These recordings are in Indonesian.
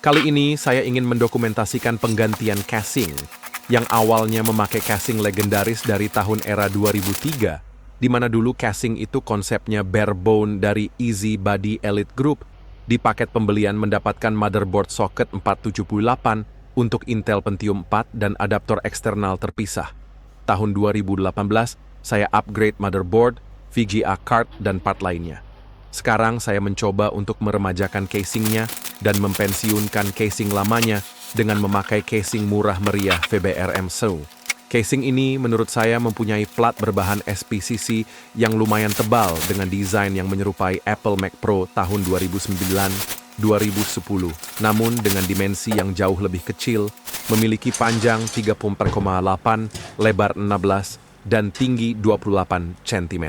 Kali ini saya ingin mendokumentasikan penggantian casing yang awalnya memakai casing legendaris dari tahun era 2003, di mana dulu casing itu konsepnya barebone dari Easy Body Elite Group. Di paket pembelian mendapatkan motherboard socket 478 untuk Intel Pentium 4 dan adaptor eksternal terpisah. Tahun 2018, saya upgrade motherboard, VGA card, dan part lainnya. Sekarang saya mencoba untuk meremajakan casingnya dan mempensiunkan casing lamanya dengan memakai casing murah meriah VBRM SO. Casing ini menurut saya mempunyai plat berbahan SPCC yang lumayan tebal dengan desain yang menyerupai Apple Mac Pro tahun 2009-2010, namun dengan dimensi yang jauh lebih kecil, memiliki panjang 34,8, lebar 16, dan tinggi 28 cm.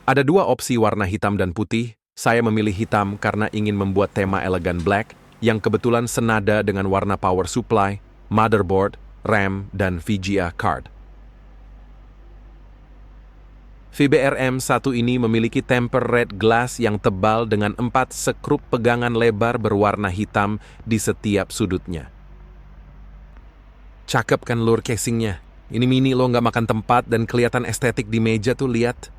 Ada dua opsi warna hitam dan putih. Saya memilih hitam karena ingin membuat tema elegan black yang kebetulan senada dengan warna power supply, motherboard, RAM, dan VGA card. VBRM1 ini memiliki tempered red glass yang tebal dengan 4 sekrup pegangan lebar berwarna hitam di setiap sudutnya. Cakep kan lur casingnya? Ini mini lo nggak makan tempat dan kelihatan estetik di meja tuh, lihat.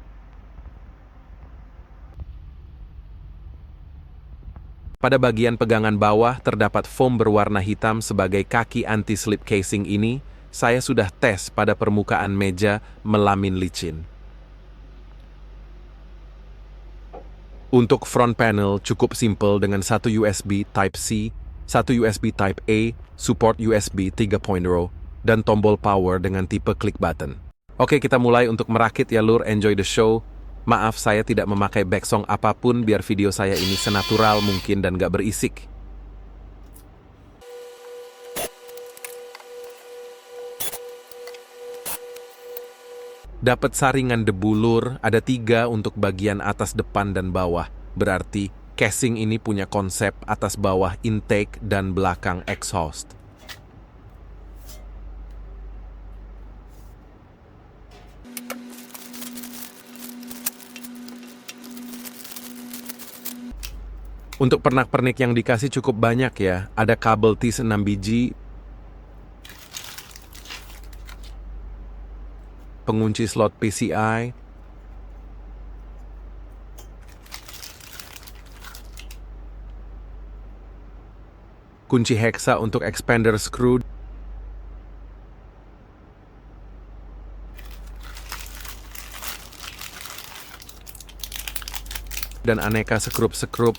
Pada bagian pegangan bawah terdapat foam berwarna hitam sebagai kaki anti-slip casing ini. Saya sudah tes pada permukaan meja melamin licin. Untuk front panel cukup simple dengan satu USB Type-C, satu USB Type-A, support USB 3.0, dan tombol power dengan tipe click button. Oke, kita mulai untuk merakit ya lur, enjoy the show. Maaf saya tidak memakai backsong apapun biar video saya ini senatural mungkin dan gak berisik. Dapat saringan debu lur, ada 3 untuk bagian atas depan dan bawah. Berarti casing ini punya konsep atas bawah intake dan belakang exhaust. Untuk pernak-pernik yang dikasih cukup banyak ya. Ada kabel T6 biji, pengunci slot PCI, kunci hexa untuk expander screw, dan aneka sekrup-sekrup.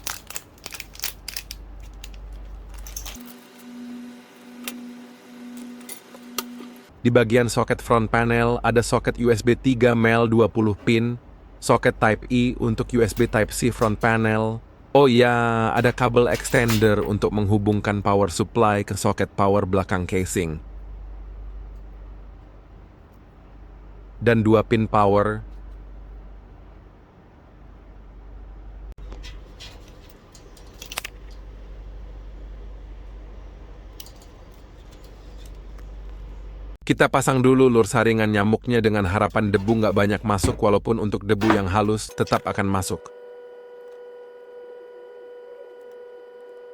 Di bagian soket front panel ada soket USB 3 mel 20 pin, soket Type-E untuk USB Type-C front panel. Oh ya, ada kabel extender untuk menghubungkan power supply ke soket power belakang casing. Dan 2 pin power. Kita pasang dulu lur saringan nyamuknya dengan harapan debu nggak banyak masuk, walaupun untuk debu yang halus tetap akan masuk.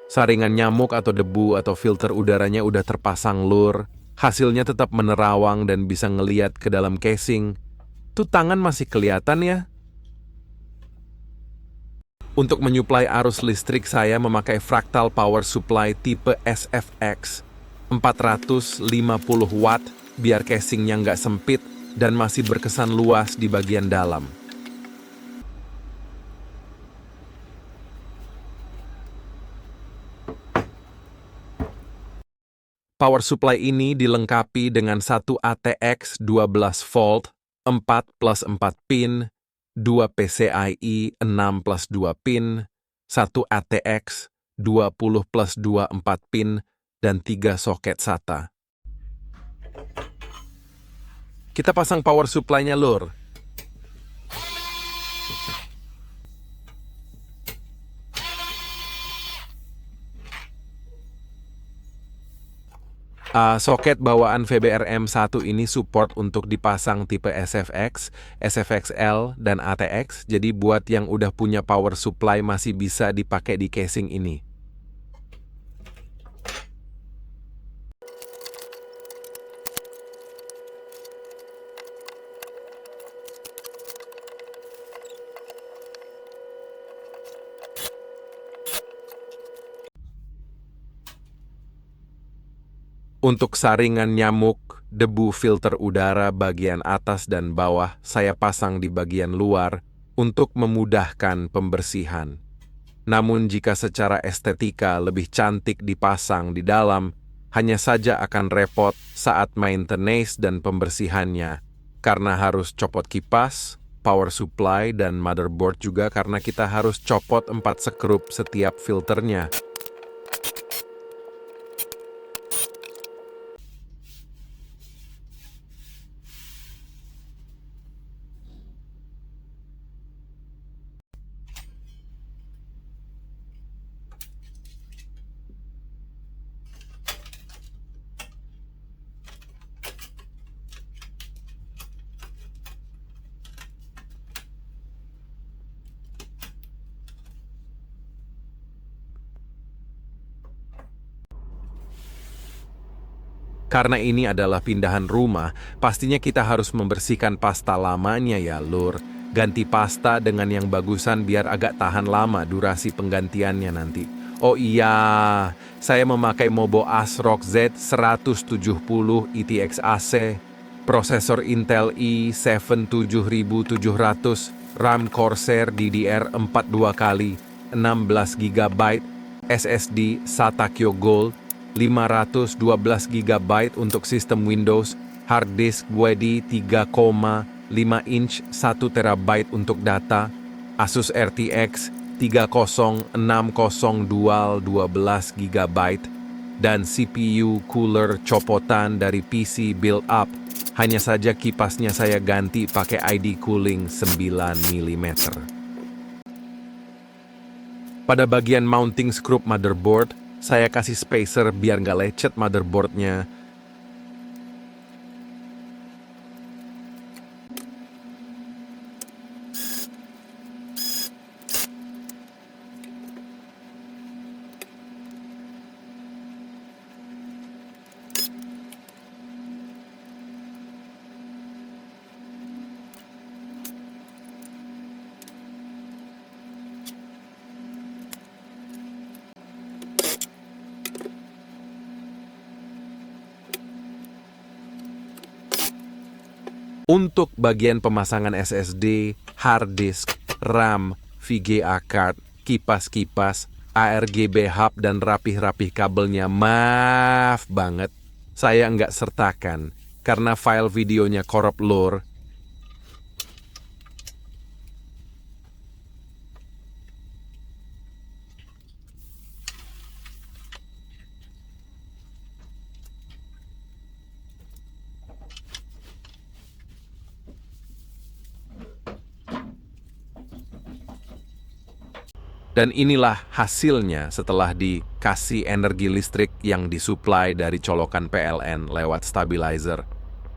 Saringan nyamuk atau debu atau filter udaranya udah terpasang lur. Hasilnya tetap menerawang dan bisa ngeliat ke dalam casing. Tuh tangan masih kelihatan ya. Untuk menyuplai arus listrik saya memakai fractal power supply tipe SFX 450 watt biar casingnya nggak sempit dan masih berkesan luas di bagian dalam. Power supply ini dilengkapi dengan satu ATX 12 volt, 4+4 pin, 2 PCIe 6+2 pin, 1 ATX 20+2 4 pin, dan 3 soket SATA. Kita pasang power supply-nya lur. Soket bawaan VBRM1 ini support untuk dipasang tipe SFX, SFXL, dan ATX. Jadi buat yang udah punya power supply masih bisa dipakai di casing ini. Untuk saringan nyamuk, debu filter udara bagian atas dan bawah saya pasang di bagian luar untuk memudahkan pembersihan. Namun jika secara estetika lebih cantik dipasang di dalam, hanya saja akan repot saat maintenance dan pembersihannya, karena harus copot kipas, power supply, dan motherboard juga karena kita harus copot 4 sekrup setiap filternya. Karena ini adalah pindahan rumah, pastinya kita harus membersihkan pasta lamanya ya, Lur. Ganti pasta dengan yang bagusan biar agak tahan lama durasi penggantiannya nanti. Oh iya, saya memakai Mobo ASRock Z170 ITX AC, prosesor Intel i7 7700, RAM Corsair DDR4 2 kali, 16 GB, SSD SATA Kyo Gold, 512 GB untuk sistem Windows, hard disk WD 3,5 inch 1 TB untuk data, Asus RTX 3060 Dual 12 GB, dan CPU cooler copotan dari PC Build Up. Hanya saja kipasnya saya ganti pakai ID cooling 9 mm. Pada bagian mounting screw motherboard, saya kasih spacer biar nggak lecet motherboardnya. Untuk bagian pemasangan SSD, hard disk, RAM, VGA card, kipas-kipas, ARGB hub, dan rapih-rapih kabelnya, maaf banget, saya nggak sertakan karena file videonya korup, Lur. Dan inilah hasilnya setelah dikasih energi listrik yang disuplai dari colokan PLN lewat stabilizer.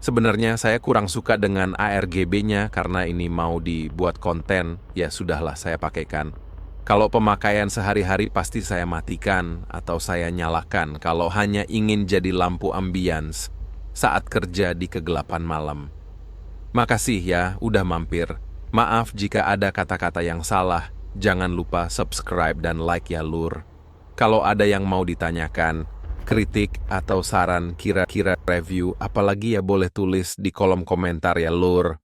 Sebenarnya saya kurang suka dengan ARGB-nya karena ini mau dibuat konten, ya sudahlah saya pakaikan. Kalau pemakaian sehari-hari pasti saya matikan atau saya nyalakan kalau hanya ingin jadi lampu ambience saat kerja di kegelapan malam. Makasih ya udah mampir. Maaf jika ada kata-kata yang salah. Jangan lupa subscribe dan like ya, Lur. Kalau ada yang mau ditanyakan, kritik atau saran kira-kira review, apalagi ya boleh tulis di kolom komentar ya, Lur.